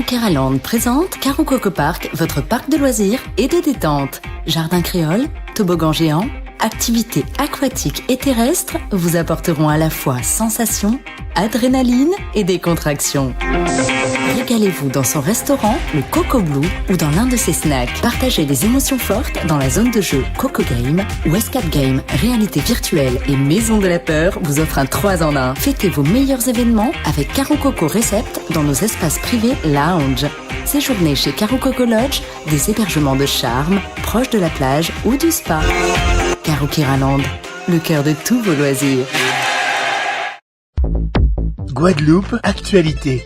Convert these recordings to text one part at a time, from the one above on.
Karaland présente Karo Coco Park, votre parc de loisirs et de détente. Jardin créole, toboggan géant, activités aquatiques et terrestres vous apporteront à la fois sensations, adrénaline et décontraction. Régalez-vous dans son restaurant, le Coco Blue, ou dans l'un de ses snacks. Partagez des émotions fortes dans la zone de jeu Coco Game, où Escape Game, réalité virtuelle et maison de la peur vous offre un 3 en 1. Fêtez vos meilleurs événements avec Karo Coco Recept dans nos espaces privés lounge. Séjournez chez Karo Coco Lodge, des hébergements de charme, proches de la plage ou du spa. Karo Kiraland, le cœur de tous vos loisirs. Guadeloupe, actualité.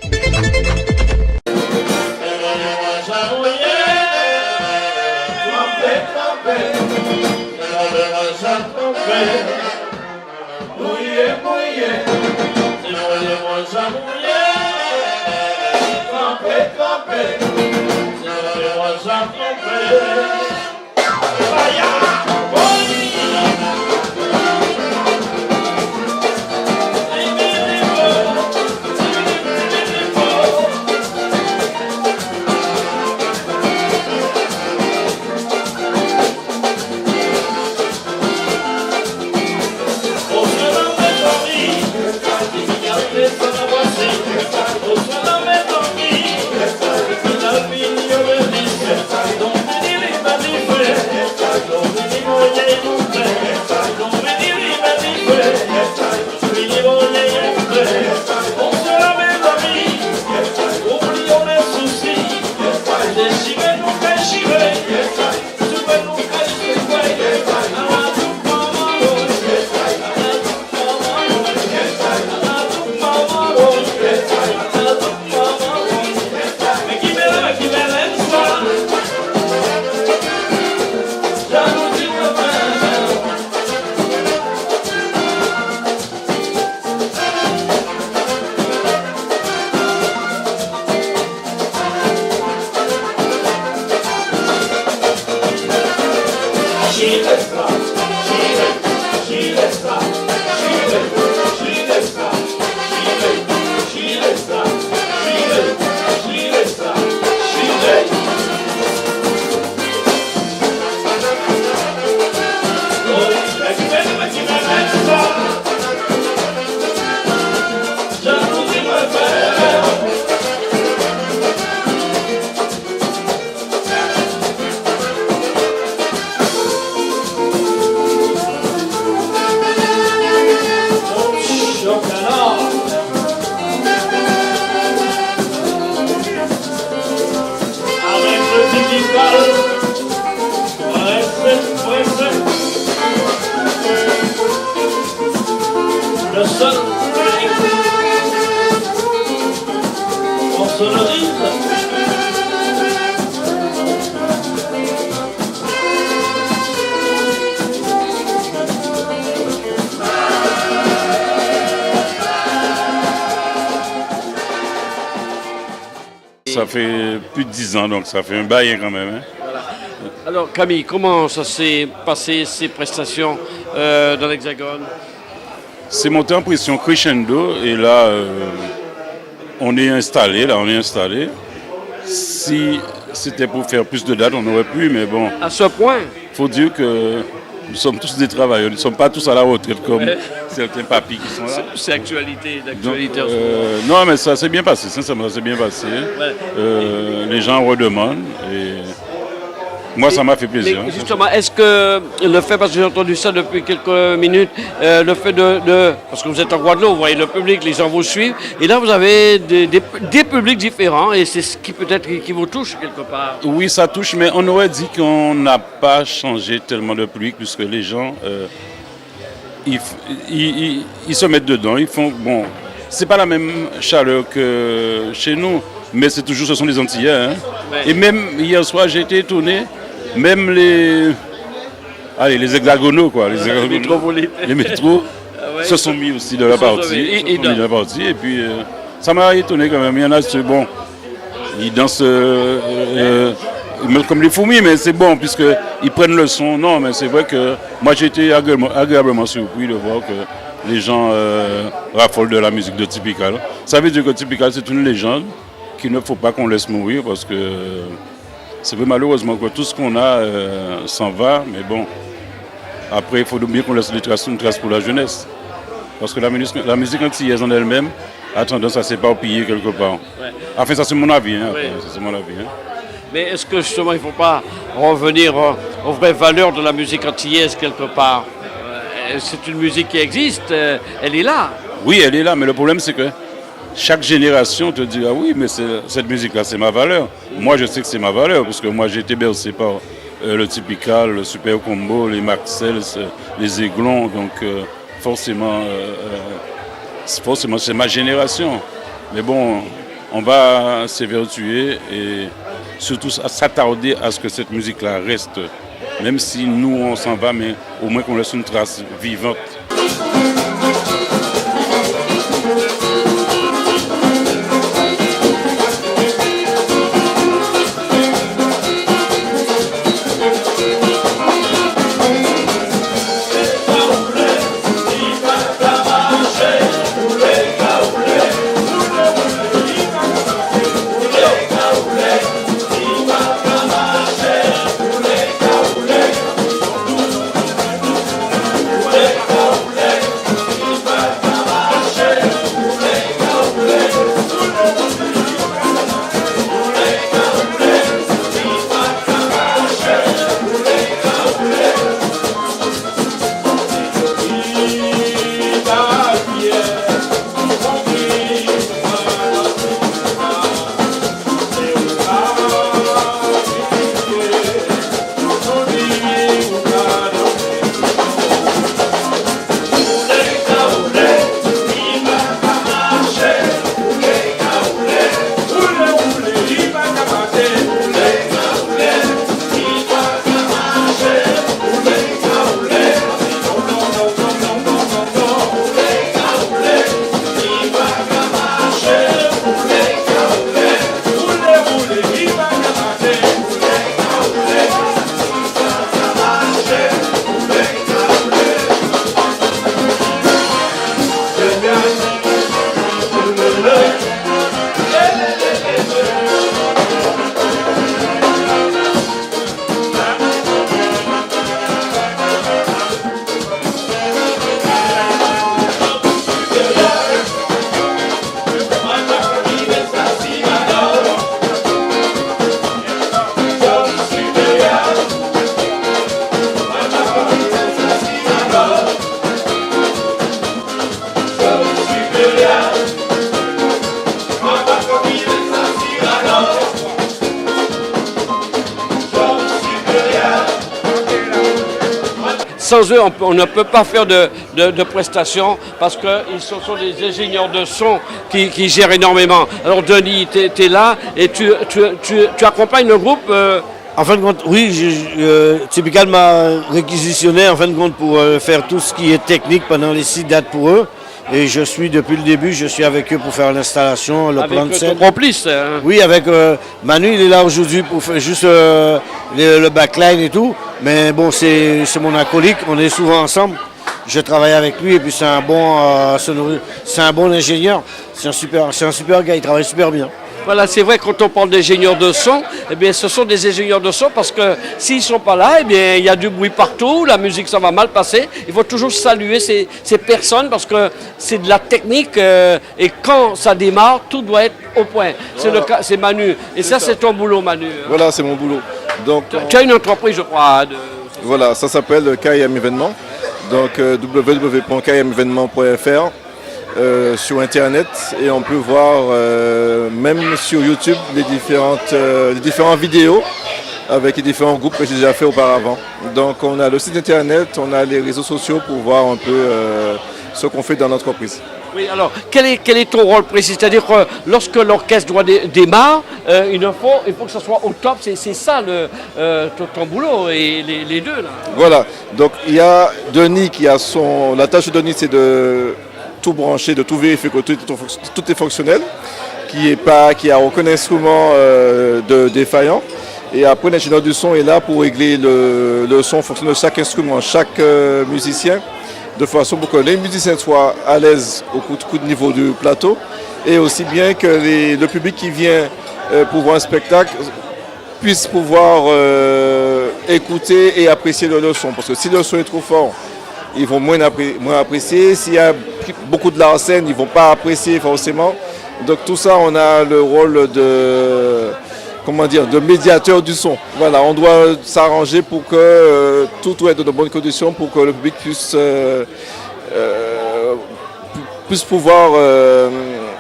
Ça fait plus de 10 ans, donc ça fait un bail quand même. Hein. Voilà. Alors Camille, comment ça s'est passé ces prestations dans l'Hexagone? C'est monté en pression crescendo et là, on est installé. Si c'était pour faire plus de dates, on aurait pu, mais bon. À ce point? Il faut dire que nous sommes tous des travailleurs, nous ne sommes pas tous à la retraite comme certains papis qui sont là. C'est d'actualité. Donc, non, mais ça s'est bien passé, sincèrement, ça s'est bien passé. Ouais. Les gens redemandent et moi, ça m'a fait plaisir. Mais justement, est-ce que le fait, parce que j'ai entendu ça depuis quelques minutes, le fait parce que vous êtes en Guadeloupe, vous voyez le public, les gens vous suivent, et là vous avez des publics différents, et c'est ce qui peut-être qui vous touche quelque part. Oui, ça touche, mais on aurait dit qu'on n'a pas changé tellement de public, puisque les gens, ils se mettent dedans, ils font, bon, c'est pas la même chaleur que chez nous, mais c'est toujours, ce sont les Antillais, hein. Ouais. Et même hier soir, j'ai été étonné. Même les hexagonaux, quoi, les métros se sont mis aussi de la partie. Et puis, ça m'a étonné quand même. Il y en a, bon, ils dansent comme les fourmis, mais c'est bon, puisqu'ils prennent le son. Non, mais c'est vrai que moi, j'ai été agréablement surpris de voir que les gens raffolent de la musique de Typical. Ça veut dire que Typical, c'est une légende. qu'il ne faut pas qu'on laisse mourir parce que c'est vrai malheureusement que tout ce qu'on a s'en va, mais bon, après il faut oublier qu'on laisse une trace pour la jeunesse. Parce que la musique antillaise en elle-même a tendance à s'éparpiller quelque part. Ouais. Enfin, ça c'est mon avis. Hein, oui. Ça, c'est mon avis, hein. Mais est-ce que justement il ne faut pas revenir aux vraies valeurs de la musique antillaise quelque part? C'est une musique qui existe, elle est là. Oui, elle est là, mais le problème c'est que chaque génération te dit, ah oui, mais cette musique-là c'est ma valeur. Moi je sais que c'est ma valeur, parce que moi j'ai été bercé par le Typical, le Super Combo, les Maxels, les Aiglons, donc forcément c'est ma génération. Mais bon, on va s'évertuer et surtout à s'attarder à ce que cette musique-là reste, même si nous on s'en va, mais au moins qu'on laisse une trace vivante. Sans eux, on ne peut pas faire de prestations parce que ce sont des ingénieurs de son qui gèrent énormément. Alors Denis, tu es là et tu accompagnes le groupe En fin de compte, oui, Typical m'a réquisitionné en fin de compte pour faire tout ce qui est technique pendant les 6 dates pour eux. Et je suis depuis le début, je suis avec eux pour faire l'installation, le plan de scène. Avec ton complice hein. Oui, avec Manu, il est là aujourd'hui pour faire juste le backline et tout. Mais bon, c'est mon acolyte, on est souvent ensemble. Je travaille avec lui et puis c'est un bon ingénieur. C'est un super gars, il travaille super bien. Voilà, c'est vrai, quand on parle d'ingénieurs de son, eh bien, ce sont des ingénieurs de son parce que s'ils ne sont pas là, eh bien, il y a du bruit partout, la musique, ça va mal passer. Il faut toujours saluer ces personnes parce que c'est de la technique et quand ça démarre, tout doit être au point. C'est le cas, c'est Manu. Et ça, c'est ton boulot, Manu. Voilà, c'est mon boulot. Donc, tu as une entreprise, je crois. Voilà, ça s'appelle KM Événements. Donc, www.kmevénements.fr. Sur internet et on peut voir même sur YouTube les différentes vidéos avec les différents groupes que j'ai déjà fait auparavant. Donc on a le site internet, on a les réseaux sociaux pour voir un peu ce qu'on fait dans l'entreprise. Oui, alors quel est ton rôle précis? C'est-à-dire que lorsque l'orchestre démarre, il faut que ça soit au top, c'est ça ton boulot et les deux là. Voilà, donc il y a Denis qui a la tâche de Denis c'est de tout brancher, de tout vérifier que tout est fonctionnel, qu'il n'y a aucun instrument défaillant. Et après, l'ingénieur du son est là pour régler le son en fonction de chaque instrument, chaque musicien, de façon pour que les musiciens soient à l'aise au coup de niveau du plateau et aussi bien que le public qui vient pour voir un spectacle puisse pouvoir écouter et apprécier le son. Parce que si le son est trop fort, ils vont moins apprécier. S'il y a beaucoup de la scène, ils ne vont pas apprécier forcément. Donc tout ça, on a le rôle de médiateur du son. Voilà, on doit s'arranger pour que tout soit dans de bonnes conditions pour que le public puisse pouvoir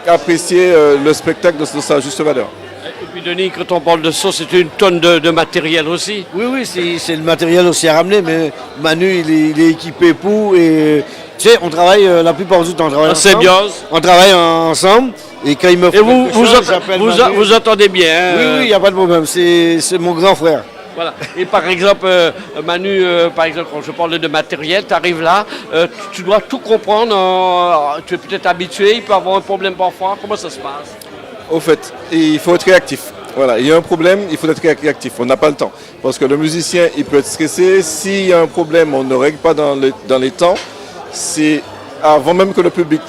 apprécier le spectacle de sa juste valeur. Et puis Denis, quand on parle de son, c'est une tonne de matériel aussi. Oui, c'est le matériel aussi à ramener, mais Manu, il est équipé pour. Et tu sais, on travaille la plupart du temps, on travaille ensemble. Symbiose. On travaille ensemble. Et quand il me fait vous entendez bien. Hein, oui, il n'y a pas de problème. C'est mon grand frère. Voilà. Et par exemple, Manu, quand je parle de matériel, tu arrives là, tu dois tout comprendre. Tu es peut-être habitué, il peut avoir un problème parfois. Comment ça se passe? Au fait, il faut être réactif. Voilà, il y a un problème, il faut être réactif. On n'a pas le temps. Parce que le musicien, il peut être stressé. S'il y a un problème, on ne règle pas dans les temps. C'est avant même que le public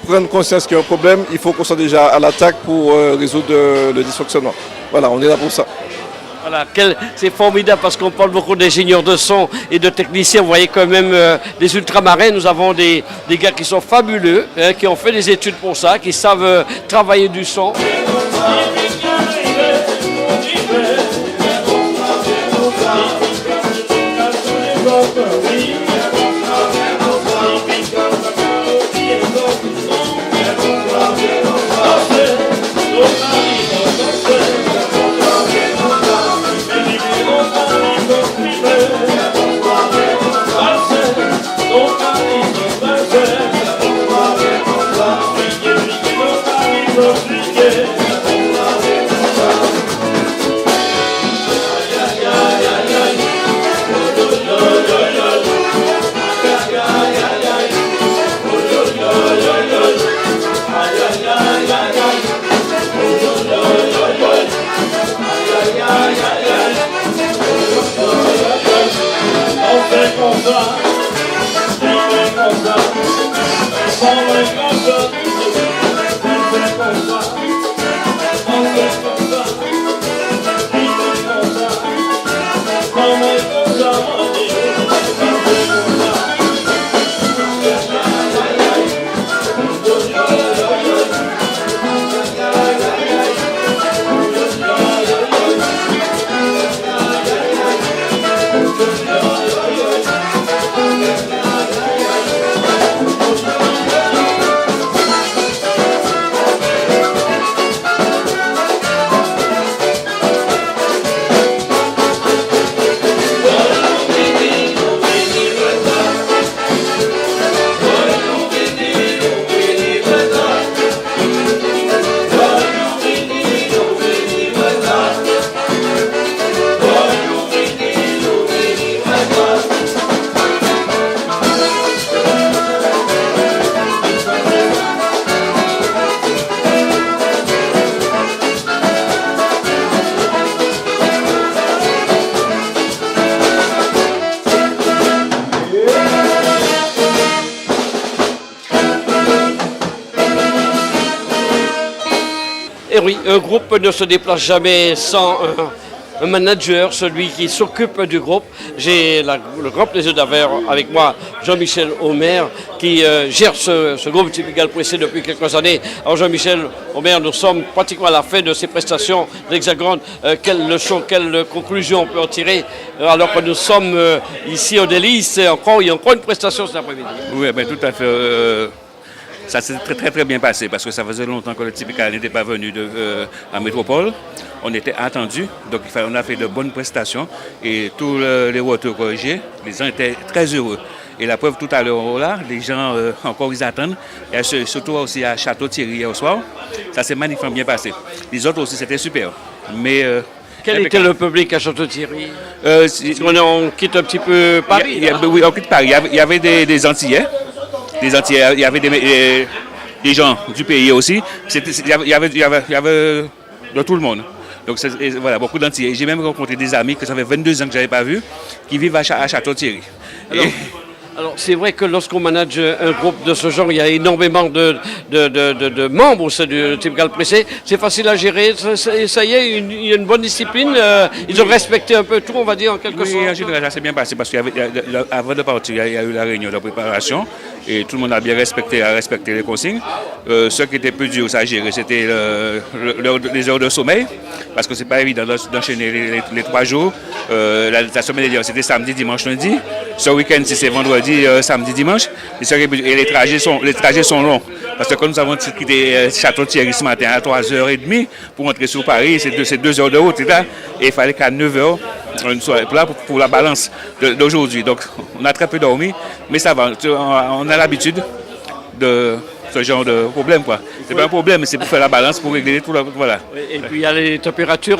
prenne conscience qu'il y a un problème, il faut qu'on soit déjà à l'attaque pour résoudre le dysfonctionnement. Voilà, on est là pour ça. Voilà, c'est formidable parce qu'on parle beaucoup d'ingénieurs de son et de techniciens. Vous voyez quand même des ultramarins. Nous avons des gars qui sont fabuleux, qui ont fait des études pour ça, qui savent travailler du son. Et oui, un groupe ne se déplace jamais sans un manager, celui qui s'occupe du groupe. J'ai le grand plaisir d'avoir avec moi Jean-Michel Omer qui gère ce groupe Typical Pressé depuis quelques années. Alors Jean-Michel Omer, nous sommes pratiquement à la fin de ces prestations d'Hexagone. Quelle leçon, quelle conclusion on peut en tirer alors que nous sommes ici au Délice. Il y a encore une prestation cet après-midi. Oui, ben, tout à fait. Ça s'est très bien passé parce que ça faisait longtemps que le Typical n'était pas venu en métropole. On était attendus, donc on a fait de bonnes prestations et tous les retours corrigés, les gens étaient très heureux. Et la preuve tout à l'heure là, les gens encore ils attendent. Et surtout aussi à Château-Thierry hier au soir, ça s'est magnifiquement bien passé. Les autres aussi c'était super. Mais quel était le public à Château-Thierry? On quitte un petit peu Paris. Oui, on quitte Paris. Il y avait des Antillais. Il y avait des gens du pays aussi. Il y avait de tout le monde. Donc voilà, beaucoup d'Antillais. J'ai même rencontré des amis que ça fait 22 ans que je n'avais pas vu, qui vivent à Château-Thierry. Alors, c'est vrai que lorsqu'on manage un groupe de ce genre, il y a énormément de membres au sein du Typical Pressé. C'est facile à gérer. Ça y est, il y a une bonne discipline. Ils ont respecté un peu tout, on va dire, en quelque sorte. Oui, en général, ça s'est bien passé parce qu'avant de partir, il y a eu la réunion de préparation et tout le monde a bien respecté les consignes. Ce qui était plus dur à gérer, c'était les heures de sommeil parce que c'est pas évident d'enchaîner les 3 jours. La semaine dernière, c'était samedi, dimanche, lundi. Ce week-end, si c'est vendredi, samedi, dimanche. Et les trajets sont longs. Parce que quand nous avons quitté Château-Thierry ce matin à 3h30 pour rentrer sur Paris, c'est 2 heures de route. Et il fallait qu'à 9h, on soit là pour la balance d'aujourd'hui. Donc, on a très peu dormi, mais ça va. On a l'habitude de ce genre de problème, quoi. C'est pas un problème, mais c'est pour faire la balance, pour régler tout. Voilà. Et puis il y a les températures,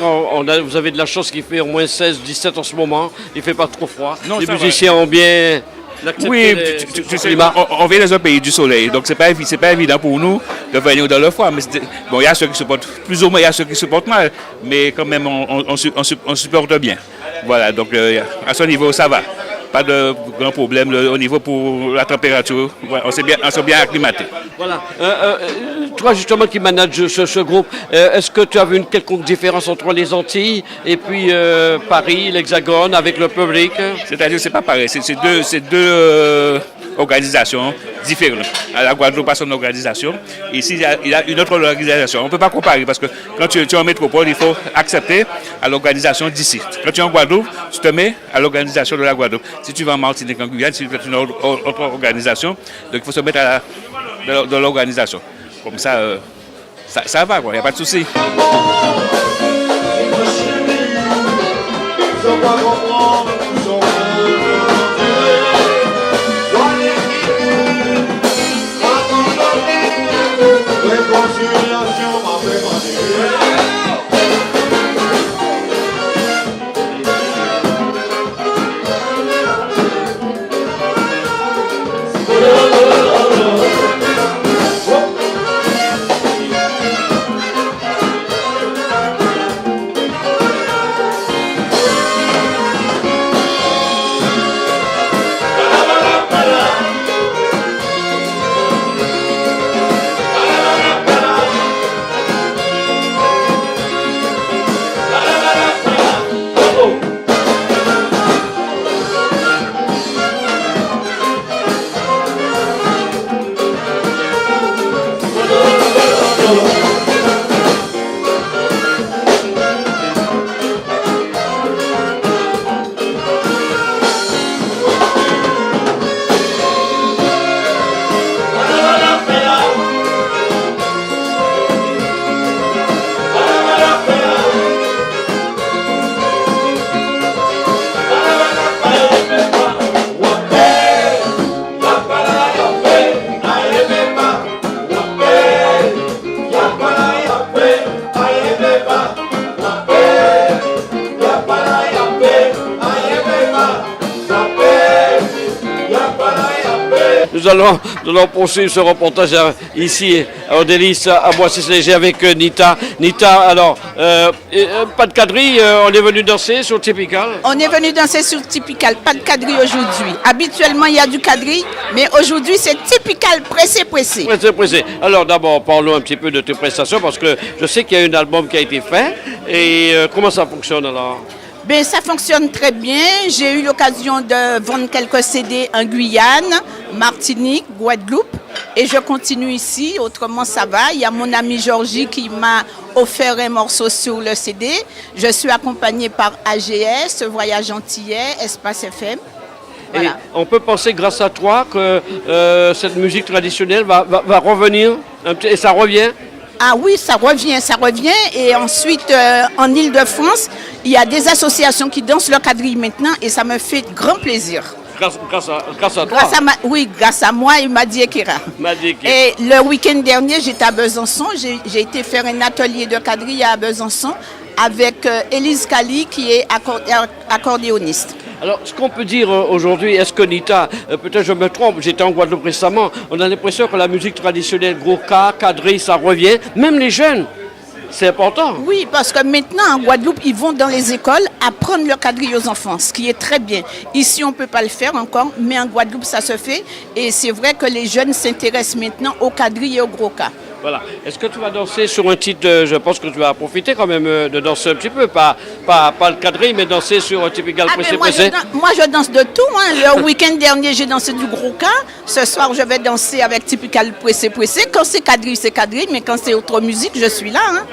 vous avez de la chance qu'il fait au moins 16, 17 en ce moment, il ne fait pas trop froid. Non, les musiciens ont bien accepté oui, tu sais, on vient dans un pays du soleil, donc c'est pas évident pour nous de venir dans le froid. Mais bon, il y a ceux qui supportent plus ou moins, il y a ceux qui supportent mal, mais quand même on supporte bien. Voilà, donc à ce niveau ça va. Pas de grand problème au niveau pour la température. Ouais, on s'est bien acclimaté. Voilà. Toi, justement, qui manages ce groupe, est-ce que tu as vu une quelconque différence entre les Antilles et puis Paris, l'Hexagone, avec le public? C'est-à-dire que c'est pas pareil. C'est deux organisations différentes. À la Guadeloupe, pas son organisation. Ici, il y a une autre organisation. On ne peut pas comparer parce que quand tu es en métropole, il faut accepter à l'organisation d'ici. Quand tu es en Guadeloupe, tu te mets à l'organisation de la Guadeloupe. Si tu vas en Martinique, en Guyane, c'est une autre organisation. Donc il faut se mettre de l'organisation. Comme ça, ça va, quoi. Il n'y a pas de souci. Nous allons poursuivre ce reportage ici au Délice à Boissy-Léger avec Nita. Nita, alors, pas de quadrille, on est venu danser sur Typical. On est venu danser sur Typical, pas de quadrille aujourd'hui. Habituellement, il y a du quadrille, mais aujourd'hui, c'est Typical pressé. Pressé. Alors d'abord, parlons un petit peu de tes prestations parce que je sais qu'il y a un album qui a été fait. Et comment ça fonctionne alors? Ben, ça fonctionne très bien. J'ai eu l'occasion de vendre quelques CD en Guyane, Martinique, Guadeloupe. Et je continue ici, autrement ça va. Il y a mon ami Georgie qui m'a offert un morceau sur le CD. Je suis accompagnée par AGS, Voyage Antillais, Espace FM. Voilà. Et on peut penser grâce à toi que cette musique traditionnelle va revenir et ça revient. Ah oui, ça revient. Et ensuite, en Île-de-France, il y a des associations qui dansent le quadrille maintenant et ça me fait grand plaisir. Grâce à toi? Grâce à moi et Madi Ekera. Et le week-end dernier, j'étais à Besançon. J'ai été faire un atelier de quadrille à Besançon avec Élise Kali qui est accordéoniste. Alors, ce qu'on peut dire aujourd'hui, est-ce que Nita, peut-être je me trompe, j'étais en Guadeloupe récemment, on a l'impression que la musique traditionnelle, gros cas, quadrille, ça revient, même les jeunes C'est important. Oui, parce que maintenant, en Guadeloupe, ils vont dans les écoles apprendre le quadrille aux enfants, ce qui est très bien. Ici, on ne peut pas le faire encore, mais en Guadeloupe, ça se fait. Et c'est vrai que les jeunes s'intéressent maintenant au quadrille et au gros cas. Voilà. Est-ce que tu vas danser sur un titre, je pense que tu vas profiter quand même de danser un petit peu, pas le quadrille, mais danser sur un typical pressé. Moi, je danse de tout. Hein. Le week-end dernier, j'ai dansé du gros cas. Ce soir, je vais danser avec typical pressé. Quand c'est quadrille, mais quand c'est autre musique, je suis là. Hein.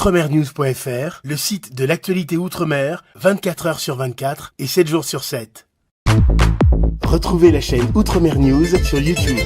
Outremernews.fr, le site de l'actualité Outre-mer, 24 heures sur 24 et 7 jours sur 7. Retrouvez la chaîne Outremer News sur YouTube.